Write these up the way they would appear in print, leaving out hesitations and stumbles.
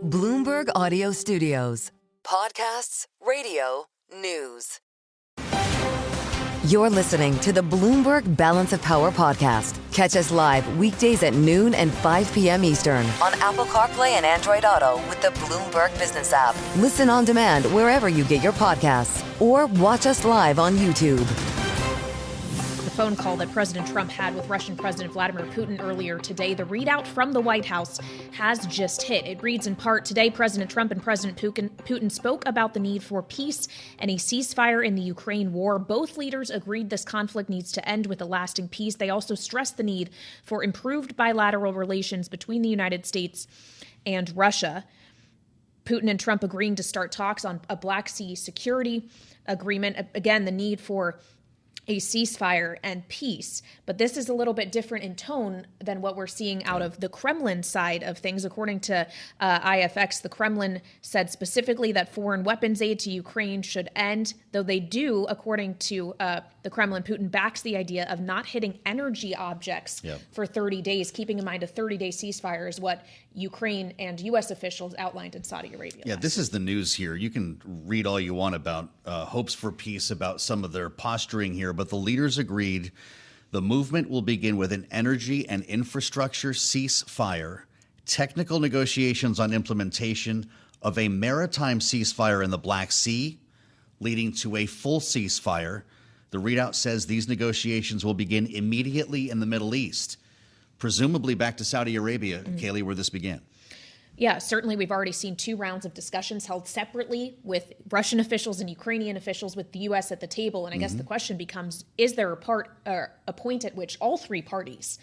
Bloomberg Audio Studios. Podcasts, radio, news. You're listening to the Bloomberg Balance of Power podcast. Catch us live weekdays at noon and 5 p.m. Eastern on Apple CarPlay and Android Auto with the Bloomberg Business app. Listen on demand wherever you get your podcasts or watch us live on YouTube. The phone call that President Trump had with Russian President Vladimir Putin earlier today, the readout from the White House has just hit. It reads in part, today President Trump and President Putin spoke about the need for peace and a ceasefire in the Ukraine war. Both leaders agreed this conflict needs to end with a lasting peace. They also stressed the need for improved bilateral relations between the United States and Russia. Putin and Trump agreeing to start talks on a Black Sea security agreement. Again, the need for a ceasefire and peace. But this is a little bit different in tone than what we're seeing out of the Kremlin side of things. According to IFX, the Kremlin said specifically that foreign weapons aid to Ukraine should end, though they do, according to the Kremlin, Putin backs the idea of not hitting energy objects for 30 days, keeping in mind a 30-day ceasefire is what Ukraine and U.S. officials outlined in Saudi Arabia. Yeah, this is the news here. You can read all you want about hopes for peace, about some of their posturing here, but the leaders agreed the movement will begin with an energy and infrastructure ceasefire, technical negotiations on implementation of a maritime ceasefire in the Black Sea, leading to a full ceasefire. The readout says these negotiations will begin immediately in the Middle East, presumably back to Saudi Arabia, Kailey, where this began. Yeah, certainly we've already seen 2 rounds of discussions held separately with Russian officials and Ukrainian officials with the U.S. at the table. And I guess the question becomes, is there a point at which all 3 parties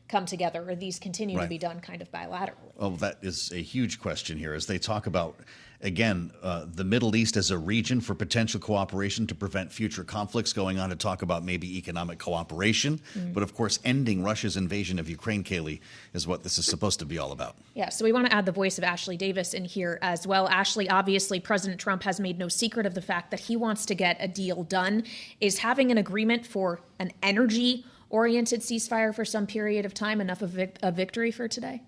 come together, or these continue to be done kind of bilaterally? Well, that is a huge question here as they talk about, again, the Middle East as a region for potential cooperation to prevent future conflicts, going on to talk about maybe economic cooperation. But of course, ending Russia's invasion of Ukraine, Kailey, is what this is supposed to be all about. Yeah, so we want to add the voice of Ashley Davis in here as well. Ashley, obviously, President Trump has made no secret of the fact that he wants to get a deal done. Is having an agreement for an energy-oriented ceasefire for some period of time enough of a victory for today?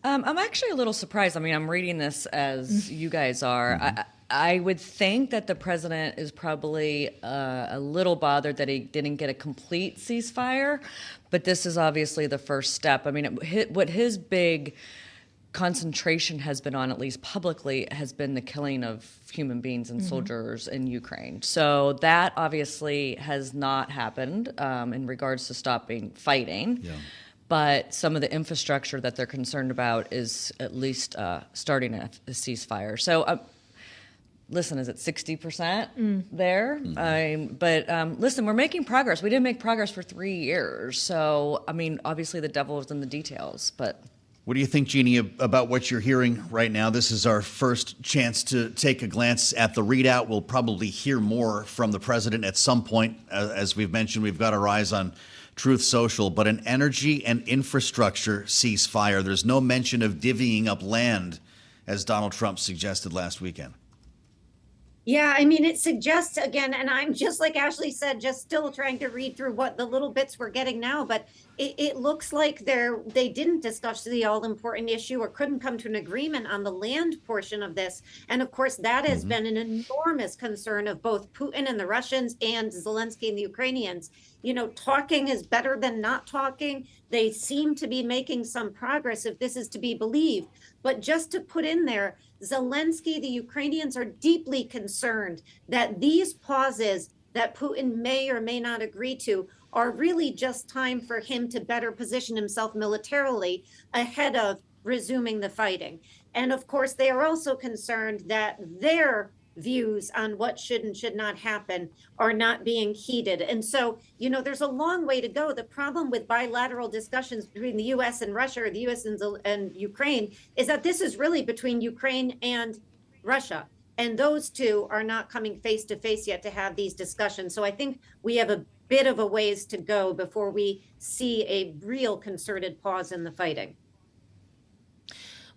I'm actually a little surprised. I mean, I'm reading this as you guys are. I would think that the president is probably a little bothered that he didn't get a complete ceasefire, but this is obviously the first step. I mean, what his big concentration has been on, at least publicly, has been the killing of human beings and soldiers in Ukraine. So that obviously has not happened in regards to stopping fighting. Yeah. But some of the infrastructure that they're concerned about is at least starting a ceasefire. So, listen, is it 60% there? Listen, we're making progress. We didn't make progress for 3 years. So, I mean, obviously the devil is in the details. But what do you think, Jeannie, about what you're hearing right now? This is our first chance to take a glance at the readout. We'll probably hear more from the president at some point. As we've mentioned, we've got our eyes on Truth Social, but an energy and infrastructure ceasefire. There's no mention of divvying up land, as Donald Trump suggested last weekend. Yeah, I mean, it suggests, again, and I'm just like Ashley said, just still trying to read through what the little bits we're getting now, but it looks like they didn't discuss the all-important issue or couldn't come to an agreement on the land portion of this. And of course, that has been an enormous concern of both Putin and the Russians and Zelensky and the Ukrainians. You know, talking is better than not talking. They seem to be making some progress if this is to be believed. But just to put in there, Zelensky, the Ukrainians are deeply concerned that these pauses that Putin may or may not agree to are really just time for him to better position himself militarily ahead of resuming the fighting. And of course, they are also concerned that their views on what should and should not happen are not being heeded. And so, you know, there's a long way to go. The problem with bilateral discussions between the U.S. and Russia, or the U.S. and Ukraine, is that this is really between Ukraine and Russia. And those two are not coming face to face yet to have these discussions. So I think we have a bit of a ways to go before we see a real concerted pause in the fighting.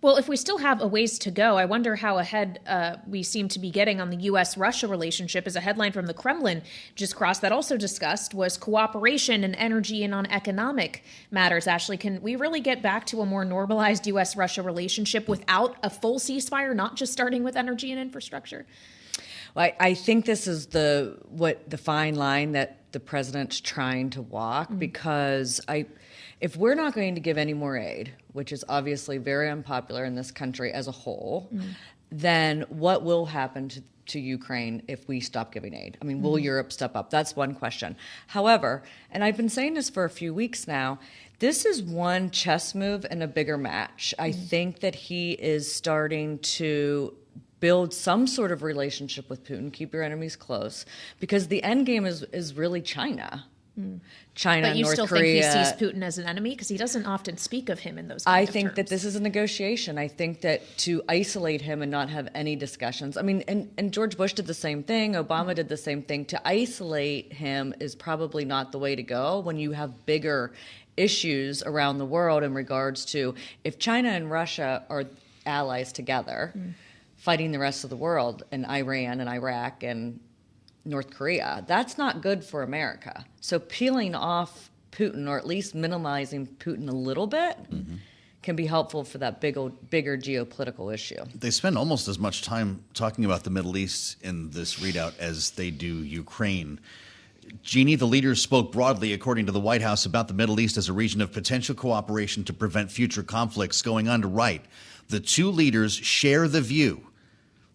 Well, if we still have a ways to go, I wonder how ahead we seem to be getting on the U.S.-Russia relationship. As a headline from the Kremlin just crossed that also discussed was cooperation in energy and on economic matters. Ashley, can we really get back to a more normalized U.S.-Russia relationship without a full ceasefire, not just starting with energy and infrastructure? Well, I think this is the fine line that the president's trying to walk, because if we're not going to give any more aid, which is obviously very unpopular in this country as a whole, then what will happen to Ukraine if we stop giving aid? I mean, will Europe step up? That's one question. However, and I've been saying this for a few weeks now, this is one chess move in a bigger match. I think that he is starting to build some sort of relationship with Putin, keep your enemies close, because the end game is really China. China, but you North still Korea. think he sees Putin as an enemy? Because he doesn't often speak of him in those kind I of think terms. that this is a negotiation. I think that to isolate him and not have any discussions. I mean, and George Bush did the same thing. Obama did the same thing. To isolate him is probably not the way to go when you have bigger issues around the world in regards to if China and Russia are allies together, fighting the rest of the world, and Iran and Iraq and North Korea. That's not good for America. So peeling off Putin, or at least minimizing Putin a little bit, can be helpful for that bigger geopolitical issue. They spend almost as much time talking about the Middle East in this readout as they do Ukraine. Jeannie, the leaders spoke broadly, according to the White House, about the Middle East as a region of potential cooperation to prevent future conflicts going on. To write, the two leaders share the view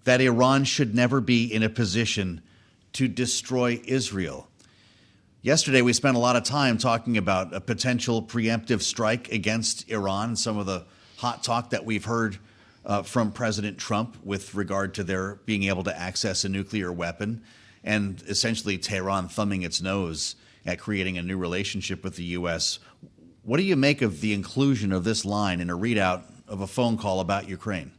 that Iran should never be in a position to destroy Israel. Yesterday, we spent a lot of time talking about a potential preemptive strike against Iran, some of the hot talk that we've heard from President Trump with regard to their being able to access a nuclear weapon, and essentially Tehran thumbing its nose at creating a new relationship with the U.S. What do you make of the inclusion of this line in a readout of a phone call about Ukraine?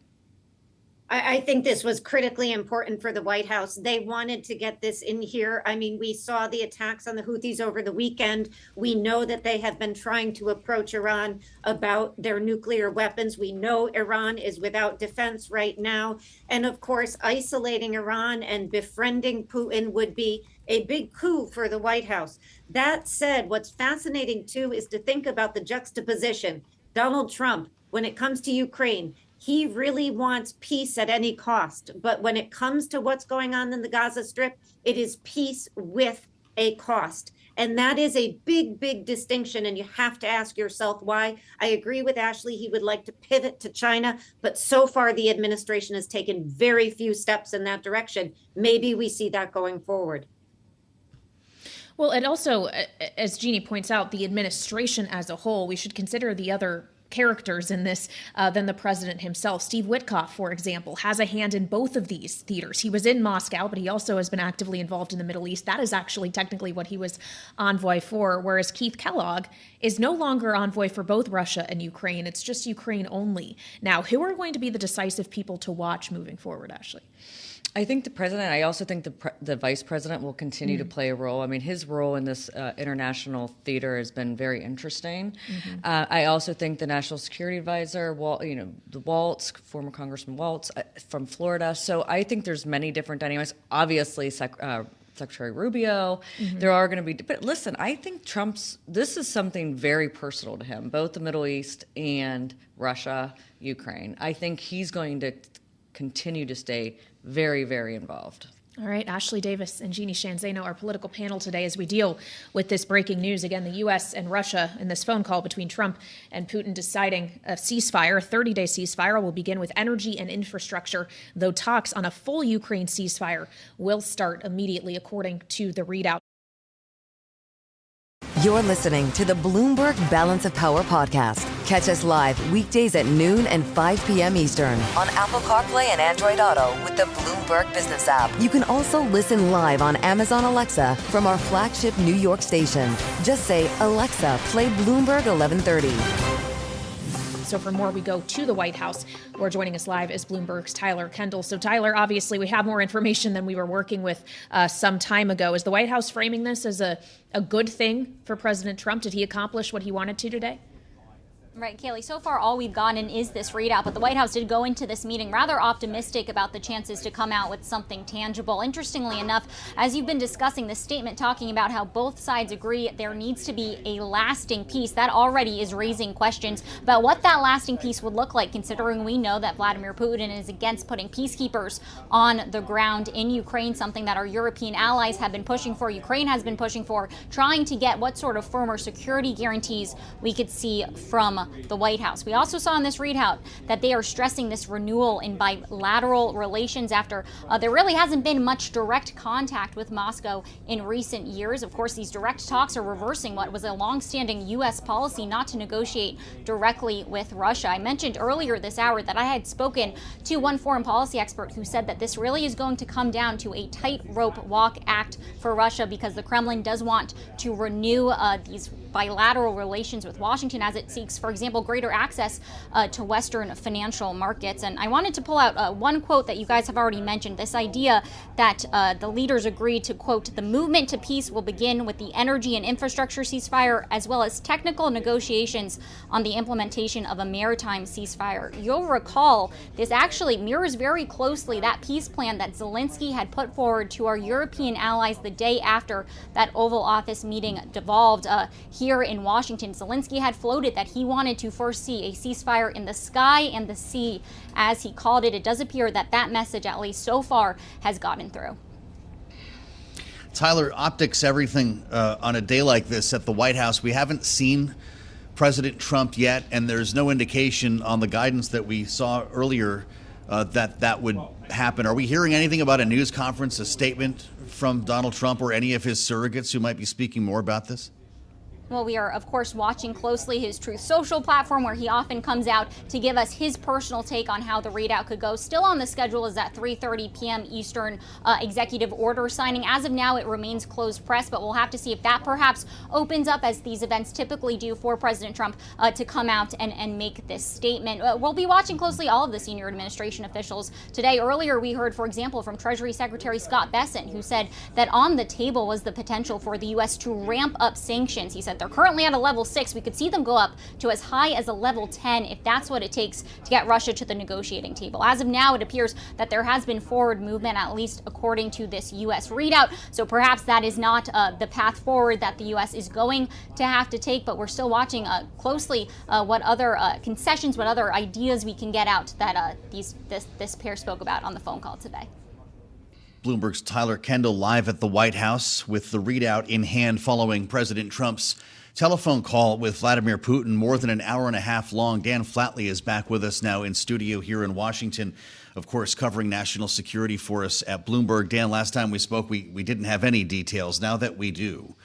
I think this was critically important for the White House. They wanted to get this in here. I mean, we saw the attacks on the Houthis over the weekend. We know that they have been trying to approach Iran about their nuclear weapons. We know Iran is without defense right now. And of course, isolating Iran and befriending Putin would be a big coup for the White House. That said, what's fascinating too is to think about the juxtaposition. Donald Trump, when it comes to Ukraine, he really wants peace at any cost. But when it comes to what's going on in the Gaza Strip, it is peace with a cost. And that is a big, big distinction. And you have to ask yourself why. I agree with Ashley. He would like to pivot to China. But so far, the administration has taken very few steps in that direction. Maybe we see that going forward. Well, and also, as Jeannie points out, the administration as a whole, we should consider the other characters in this than the president himself. Steve Witkoff, for example, has a hand in both of these theaters. He was in Moscow, but he also has been actively involved in the Middle East. That is actually technically what he was envoy for, whereas Keith Kellogg is no longer envoy for both Russia and Ukraine. It's just Ukraine only. Now, who are going to be the decisive people to watch moving forward, Ashley? I think the president, I also think the vice president will continue to play a role. I mean, his role in this international theater has been very interesting. I also think the national security advisor, the Waltz, former Congressman Waltz from Florida. So I think there's many different dynamics. Obviously, Secretary Rubio, there are going to be, but listen, I think this is something very personal to him, both the Middle East and Russia, Ukraine. I think he's going to continue to stay very, very involved. All right, Ashley Davis and Jeannie Shanzano, our political panel today as we deal with this breaking news. Again, the U.S. and Russia in this phone call between Trump and Putin deciding a ceasefire, a 30-day ceasefire will begin with energy and infrastructure, though talks on a full Ukraine ceasefire will start immediately, according to the readout. You're listening to the Bloomberg Balance of Power podcast. Catch us live weekdays at noon and 5 p.m. Eastern on Apple CarPlay and Android Auto with the Bloomberg Business app. You can also listen live on Amazon Alexa from our flagship New York station. Just say, Alexa, play Bloomberg 1130. So for more, we go to the White House, where joining us live is Bloomberg's Tyler Kendall. So Tyler, obviously we have more information than we were working with some time ago. Is the White House framing this as a good thing for President Trump? Did he accomplish what he wanted to today? Right, Kailey, so far all we've gotten is this readout, but the White House did go into this meeting rather optimistic about the chances to come out with something tangible. Interestingly enough, as you've been discussing this statement talking about how both sides agree there needs to be a lasting peace, that already is raising questions about what that lasting peace would look like, considering we know that Vladimir Putin is against putting peacekeepers on the ground in Ukraine, something that our European allies have been pushing for, Ukraine has been pushing for, trying to get what sort of firmer security guarantees we could see from the White House. We also saw in this readout that they are stressing this renewal in bilateral relations after there really hasn't been much direct contact with Moscow in recent years. Of course, these direct talks are reversing what was a longstanding U.S. policy not to negotiate directly with Russia. I mentioned earlier this hour that I had spoken to one foreign policy expert who said that this really is going to come down to a tightrope walk act for Russia because the Kremlin does want to renew these bilateral relations with Washington as it seeks, for example, greater access to Western financial markets. And I wanted to pull out one quote that you guys have already mentioned, this idea that the leaders agreed to, quote, the movement to peace will begin with the energy and infrastructure ceasefire, as well as technical negotiations on the implementation of a maritime ceasefire. You'll recall this actually mirrors very closely that peace plan that Zelensky had put forward to our European allies the day after that Oval Office meeting devolved here in Washington. Zelensky had floated that he wanted to first see a ceasefire in the sky and the sea, as he called it. It does appear that that message, at least so far, has gotten through. Tyler, optics everything on a day like this at the White House. We haven't seen President Trump yet, and there's no indication on the guidance that we saw earlier that would happen. Are we hearing anything about a news conference, a statement from Donald Trump or any of his surrogates who might be speaking more about this? Well, we are, of course, watching closely his Truth Social platform, where he often comes out to give us his personal take on how the readout could go. Still on the schedule is that 3:30 p.m. Eastern executive order signing. As of now, it remains closed press, but we'll have to see if that perhaps opens up, as these events typically do, for President Trump to come out and make this statement. We'll be watching closely all of the senior administration officials today. Earlier, we heard, for example, from Treasury Secretary Scott Bessent, who said that on the table was the potential for the U.S. to ramp up sanctions. He said they're currently at a level 6. We could see them go up to as high as a level 10 if that's what it takes to get Russia to the negotiating table. As of now, it appears that there has been forward movement, at least according to this U.S. readout. So perhaps that is not the path forward that the U.S. is going to have to take, but we're still watching closely what other concessions, what other ideas we can get out that this pair spoke about on the phone call today. Bloomberg's Tyler Kendall live at the White House with the readout in hand following President Trump's telephone call with Vladimir Putin, more than an hour and a half long. Dan Flatley is back with us now in studio here in Washington, of course, covering national security for us at Bloomberg. Dan, last time we spoke, we didn't have any details. Now that we do,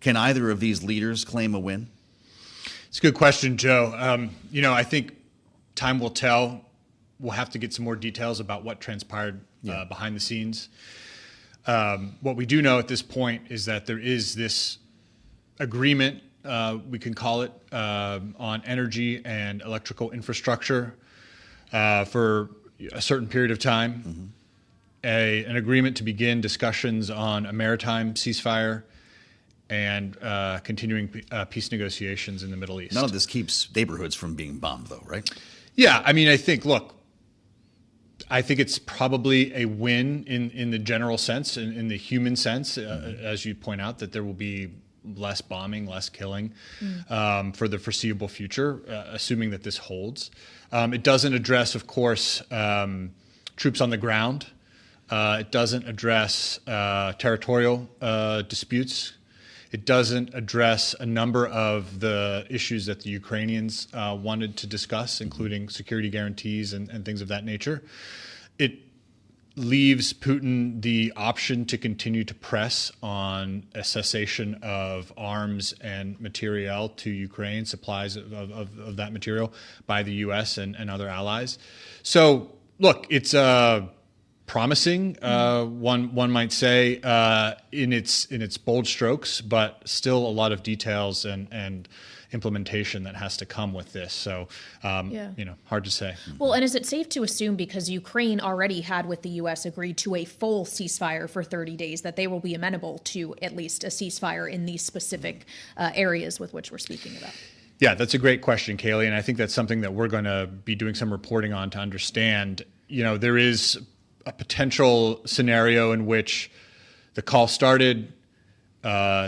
can either of these leaders claim a win? It's a good question, Joe. I think time will tell. We'll have to get some more details about what transpired behind the scenes. What we do know at this point is that there is this agreement, we can call it, on energy and electrical infrastructure for a certain period of time, an agreement to begin discussions on a maritime ceasefire, and continuing peace negotiations in the Middle East. None of this keeps neighborhoods from being bombed, though, right? Yeah, I mean, I think it's probably a win in the general sense, in the human sense, as you point out, that there will be less bombing, less killing for the foreseeable future, assuming that this holds. It doesn't address, of course, troops on the ground. It doesn't address territorial disputes. It doesn't address a number of the issues that the Ukrainians wanted to discuss, including security guarantees and things of that nature. It leaves Putin the option to continue to press on a cessation of arms and materiel to Ukraine, supplies of that material by the U.S. and other allies. So, look, it's promising, one might say, in its bold strokes, but still a lot of details and implementation that has to come with this. So, hard to say. Well, and is it safe to assume, because Ukraine already had with the U.S. agreed to a full ceasefire for 30 days, that they will be amenable to at least a ceasefire in these specific areas with which we're speaking about? Yeah, that's a great question, Kailey, and I think that's something that we're going to be doing some reporting on to understand. There is a potential scenario in which the call started,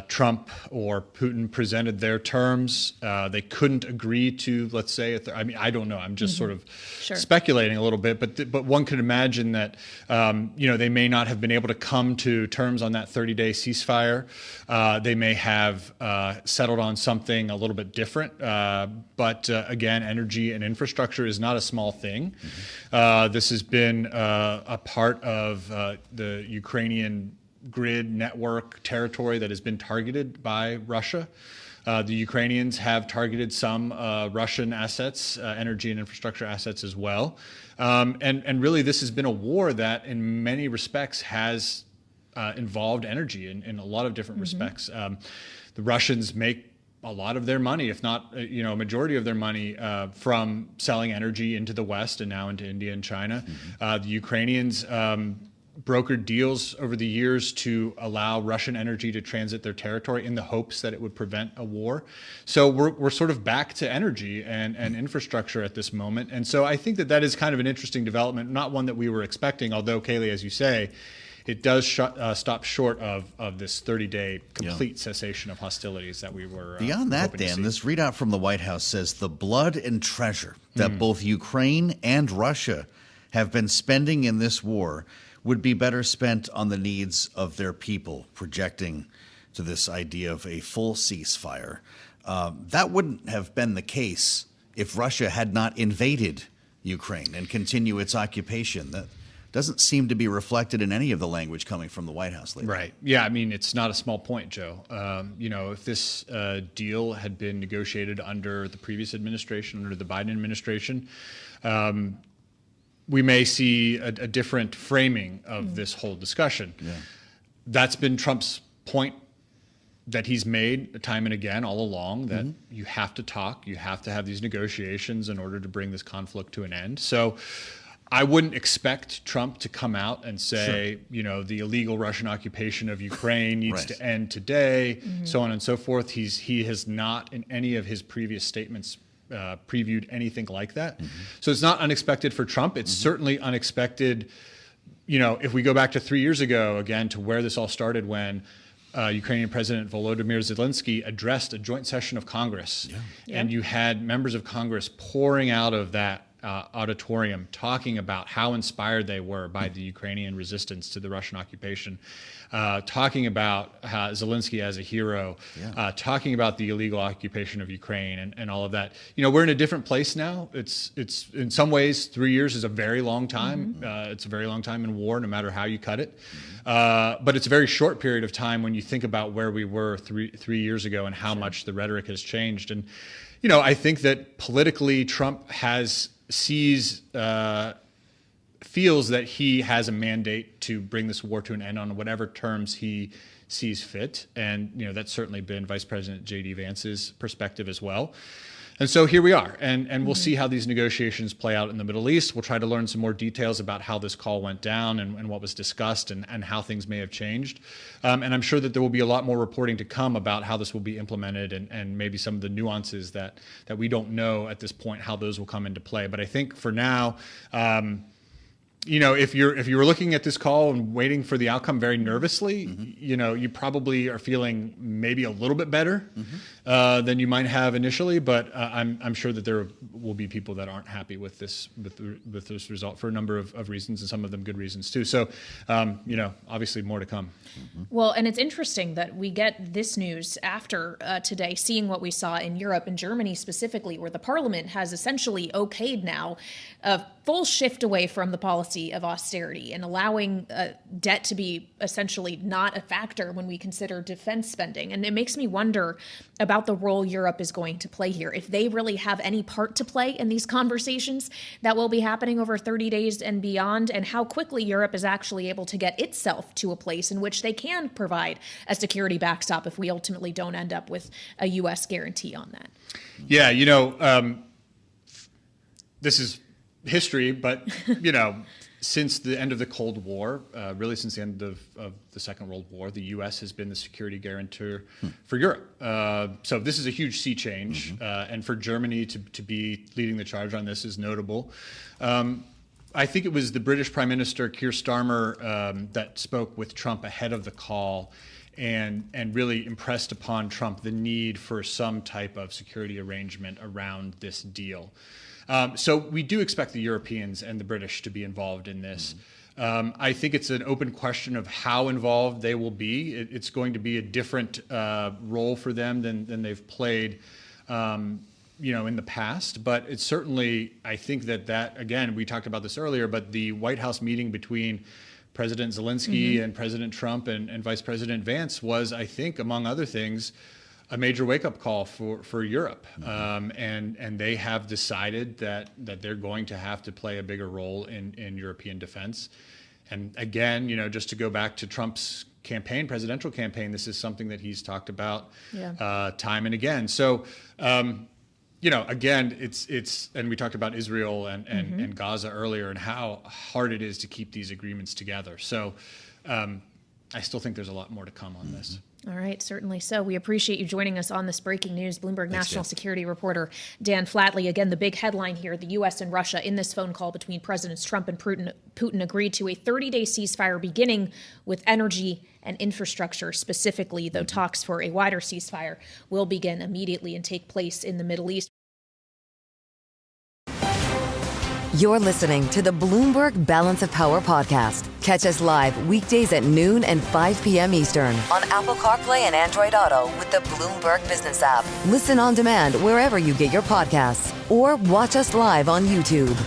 Trump or Putin presented their terms. They couldn't agree to, let's say, I don't know. I'm just sort of speculating a little bit, but one could imagine that, they may not have been able to come to terms on that 30-day ceasefire. They may have settled on something a little bit different. But again, energy and infrastructure is not a small thing. This has been a part of the Ukrainian grid network territory that has been targeted by Russia. The Ukrainians have targeted some Russian assets, energy and infrastructure assets as well. And really, this has been a war that in many respects has involved energy in a lot of different respects. The Russians make a lot of their money, if not a majority of their money, from selling energy into the West and now into India and China. The Ukrainians brokered deals over the years to allow Russian energy to transit their territory in the hopes that it would prevent a war. So we're sort of back to energy and infrastructure at this moment. And so I think that is kind of an interesting development, not one that we were expecting, although, Kailey, as you say, it does stop short of this 30-day complete cessation of hostilities that we were Beyond that, Dan, this readout from the White House says the blood and treasure that both Ukraine and Russia have been spending in this war would be better spent on the needs of their people, projecting to this idea of a full ceasefire. That wouldn't have been the case if Russia had not invaded Ukraine and continue its occupation. That doesn't seem to be reflected in any of the language coming from the White House lately. Right. Yeah, I mean, it's not a small point, Joe. If this deal had been negotiated under the previous administration, under the Biden administration, we may see a different framing of this whole discussion. Yeah. That's been Trump's point that he's made time and again all along, that you have to talk, you have to have these negotiations in order to bring this conflict to an end. So I wouldn't expect Trump to come out and say, the illegal Russian occupation of Ukraine needs to end today, so on and so forth. He has not in any of his previous statements previewed anything like that. So it's not unexpected for Trump. It's certainly unexpected, if we go back to 3 years ago, again, to where this all started when Ukrainian President Volodymyr Zelensky addressed a joint session of Congress. And you had members of Congress pouring out of that auditorium talking about how inspired they were by the Ukrainian resistance to the Russian occupation, talking about Zelensky as a hero, talking about the illegal occupation of Ukraine and all of that. We're in a different place now. It's in some ways 3 years is a very long time. It's a very long time in war, no matter how you cut it. But it's a very short period of time when you think about where we were three years ago and how much the rhetoric has changed. And I think that politically Trump feels that he has a mandate to bring this war to an end on whatever terms he sees fit. And, that's certainly been Vice President J.D. Vance's perspective as well. And so here we are, and we'll see how these negotiations play out in the Middle East. We'll try to learn some more details about how this call went down and what was discussed and how things may have changed. And I'm sure that there will be a lot more reporting to come about how this will be implemented and maybe some of the nuances that we don't know at this point, how those will come into play. But I think for now, if you were looking at this call and waiting for the outcome very nervously, you probably are feeling maybe a little bit better than you might have initially. But I'm sure that there will be people that aren't happy with this result for a number of reasons, and some of them good reasons too. So, obviously more to come. Well, and it's interesting that we get this news after today, seeing what we saw in Europe and Germany specifically, where the parliament has essentially okayed now a full shift away from the policy of austerity and allowing debt to be essentially not a factor when we consider defense spending. And it makes me wonder about the role Europe is going to play here. If they really have any part to play in these conversations that will be happening over 30 days and beyond, and how quickly Europe is actually able to get itself to a place in which they can provide a security backstop if we ultimately don't end up with a U.S. guarantee on that. Yeah, this is history, but, since the end of the Cold War, really since the end of the Second World War, the U.S. has been the security guarantor for Europe. So this is a huge sea change, and for Germany to be leading the charge on this is notable. I think it was the British Prime Minister Keir Starmer that spoke with Trump ahead of the call and really impressed upon Trump the need for some type of security arrangement around this deal. So we do expect the Europeans and the British to be involved in this. I think it's an open question of how involved they will be. It's going to be a different role for them than they've played, in the past. But it's certainly, I think that again, we talked about this earlier, but the White House meeting between President Zelensky and President Trump and Vice President Vance was, I think, among other things, a major wake-up call for Europe, and they have decided that they're going to have to play a bigger role in European defense. And again, just to go back to Trump's presidential campaign, this is something that he's talked about time and again. So, again, it's and we talked about Israel and Gaza earlier and how hard it is to keep these agreements together. So, I still think there's a lot more to come on this. All right, certainly so. We appreciate you joining us on this breaking news. Bloomberg national security reporter Dan Flatley. Again, the big headline here, the U.S. and Russia in this phone call between Presidents Trump and Putin agreed to a 30-day ceasefire beginning with energy and infrastructure specifically, though talks for a wider ceasefire will begin immediately and take place in the Middle East. You're listening to the Bloomberg Balance of Power podcast. Catch us live weekdays at noon and 5 p.m. Eastern on Apple CarPlay and Android Auto with the Bloomberg Business app. Listen on demand wherever you get your podcasts or watch us live on YouTube.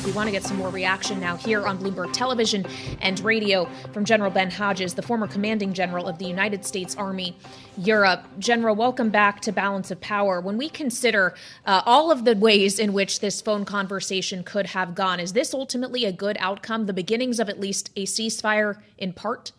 We want to get some more reaction now here on Bloomberg Television and Radio from General Ben Hodges, the former commanding general of the United States Army Europe. General, welcome back to Balance of Power. When we consider all of the ways in which this phone conversation could have gone, is this ultimately a good outcome, the beginnings of at least a ceasefire in part?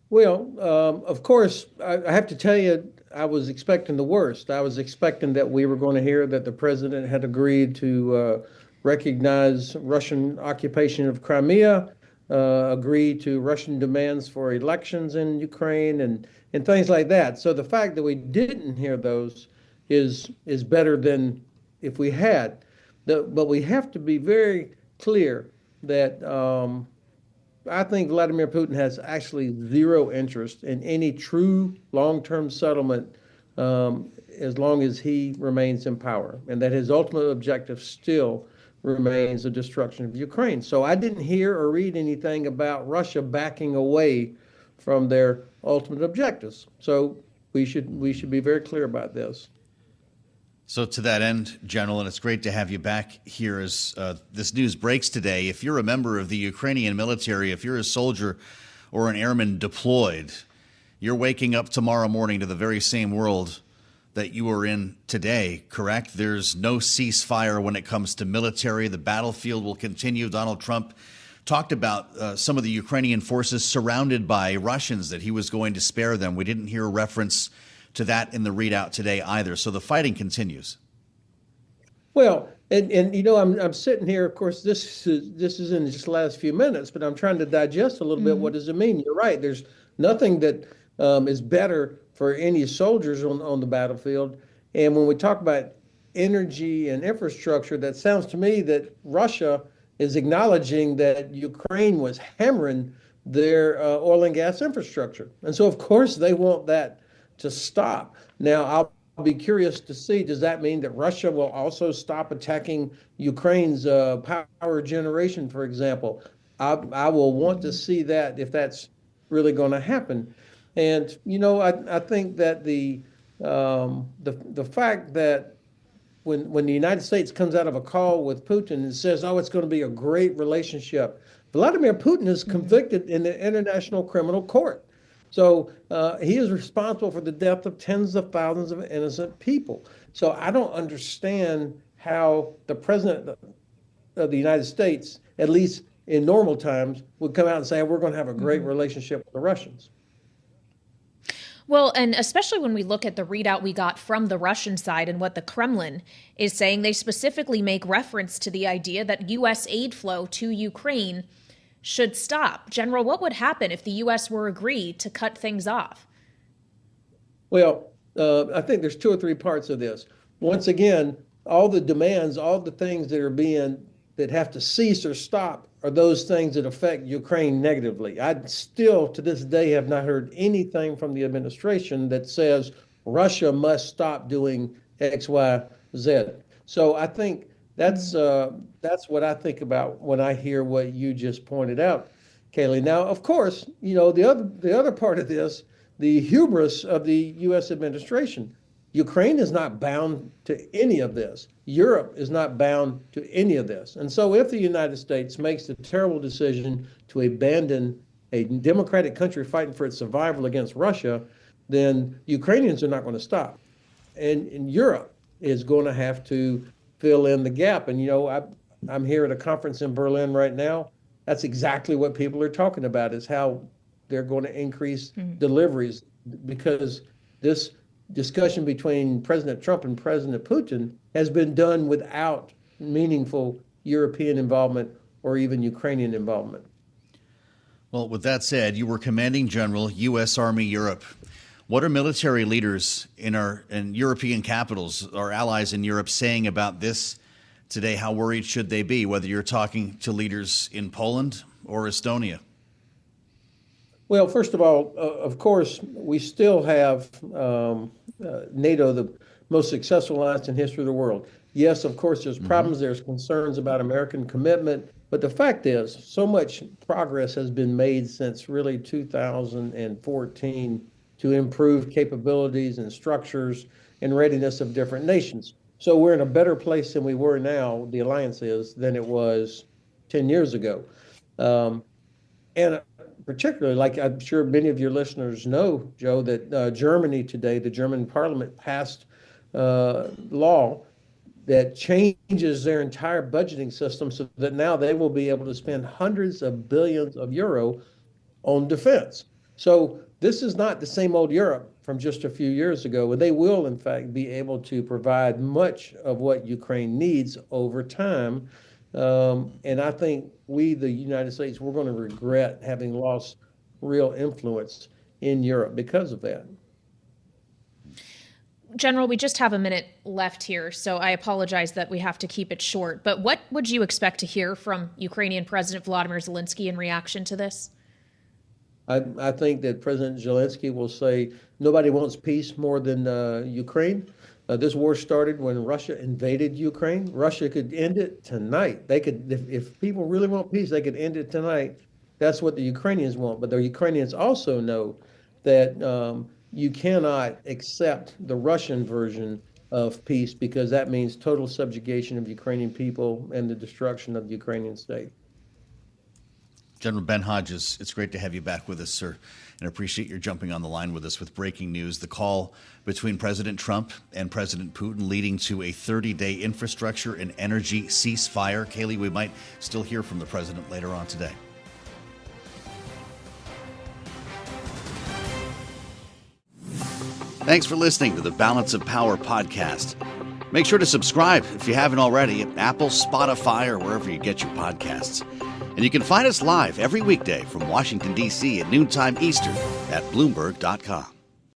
Well, of course, I have to tell you, I was expecting the worst. I was expecting that we were going to hear that the president had agreed to recognize Russian occupation of Crimea, agree to Russian demands for elections in Ukraine and things like that. So the fact that we didn't hear those is better than if we had. But we have to be very clear that I think Vladimir Putin has actually zero interest in any true long-term settlement as long as he remains in power, and that his ultimate objective still remains the destruction of Ukraine. So I didn't hear or read anything about Russia backing away from their ultimate objectives. So we should be very clear about this. So to that end, General, and it's great to have you back here as this news breaks today. If you're a member of the Ukrainian military, if you're a soldier or an airman deployed, you're waking up tomorrow morning to the very same world that you were in today, correct? There's no ceasefire when it comes to military. The battlefield will continue. Donald Trump talked about some of the Ukrainian forces surrounded by Russians, that he was going to spare them. We didn't hear a reference to that in the readout today either. So the fighting continues. Well, and I'm sitting here. Of course, this is in just the last few minutes, but I'm trying to digest a little bit. What does it mean? You're right. There's nothing that is better for any soldiers on the battlefield. And when we talk about energy and infrastructure, that sounds to me that Russia is acknowledging that Ukraine was hammering their oil and gas infrastructure. And so, of course, they want that to stop. Now, I'll be curious to see, does that mean that Russia will also stop attacking Ukraine's power generation, for example? I will want to see that if that's really going to happen. And, I think that the fact that when the United States comes out of a call with Putin and says, it's going to be a great relationship, Vladimir Putin is convicted in the International Criminal Court. So he is responsible for the death of tens of thousands of innocent people. So I don't understand how the president of the United States, at least in normal times, would come out and say, we're going to have a great relationship with the Russians. Well, and especially when we look at the readout we got from the Russian side and what the Kremlin is saying, they specifically make reference to the idea that U.S. aid flow to Ukraine should stop. General, what would happen if the U.S. were agreed to cut things off? Well, I think there's two or three parts of this. Once again, all the demands, all the things that have to cease or stop are those things that affect Ukraine negatively. I still, to this day, have not heard anything from the administration that says Russia must stop doing X, Y, Z. So I think that's what I think about when I hear what you just pointed out, Kailey. Now, of course, the other part of this, the hubris of the U.S. administration. Ukraine is not bound to any of this. Europe is not bound to any of this. And so if the United States makes the terrible decision to abandon a democratic country fighting for its survival against Russia, then Ukrainians are not going to stop. And Europe is going to have to fill in the gap. And, I'm here at a conference in Berlin right now. That's exactly what people are talking about, is how they're going to increase deliveries, because this discussion between President Trump and President Putin has been done without meaningful European involvement or even Ukrainian involvement. Well, with that said, you were commanding general, U.S. Army Europe. What are military leaders in European capitals, our allies in Europe, saying about this today? How worried should they be, whether you're talking to leaders in Poland or Estonia? Well, first of all, of course, we still have NATO, the most successful alliance in history of the world. Yes, of course, there's problems. There's concerns about American commitment. But the fact is, so much progress has been made since really 2014 to improve capabilities and structures and readiness of different nations. So we're in a better place than we were now, the alliance is, than it was 10 years ago. And particularly, like I'm sure many of your listeners know, Joe, that Germany today, the German parliament passed law that changes their entire budgeting system so that now they will be able to spend hundreds of billions of euro on defense. So this is not the same old Europe from just a few years ago. They will, in fact, be able to provide much of what Ukraine needs over time. And I think we, the United States, we're going to regret having lost real influence in Europe because of that. General, we just have a minute left here, so I apologize that we have to keep it short. But what would you expect to hear from Ukrainian President Vladimir Zelensky in reaction to this? I think that President Zelensky will say nobody wants peace more than Ukraine. This war started when Russia invaded Ukraine. Russia could end it tonight. They could, if people really want peace, they could end it tonight. That's what the Ukrainians want. But the Ukrainians also know that you cannot accept the Russian version of peace, because that means total subjugation of Ukrainian people and the destruction of the Ukrainian state. General Ben Hodges, it's great to have you back with us, sir, and appreciate your jumping on the line with us with breaking news. The call between President Trump and President Putin leading to a 30-day infrastructure and energy ceasefire. Kailey, we might still hear from the president later on today. Thanks for listening to the Balance of Power podcast. Make sure to subscribe if you haven't already at Apple, Spotify, or wherever you get your podcasts. And you can find us live every weekday from Washington, D.C. at noontime Eastern at Bloomberg.com.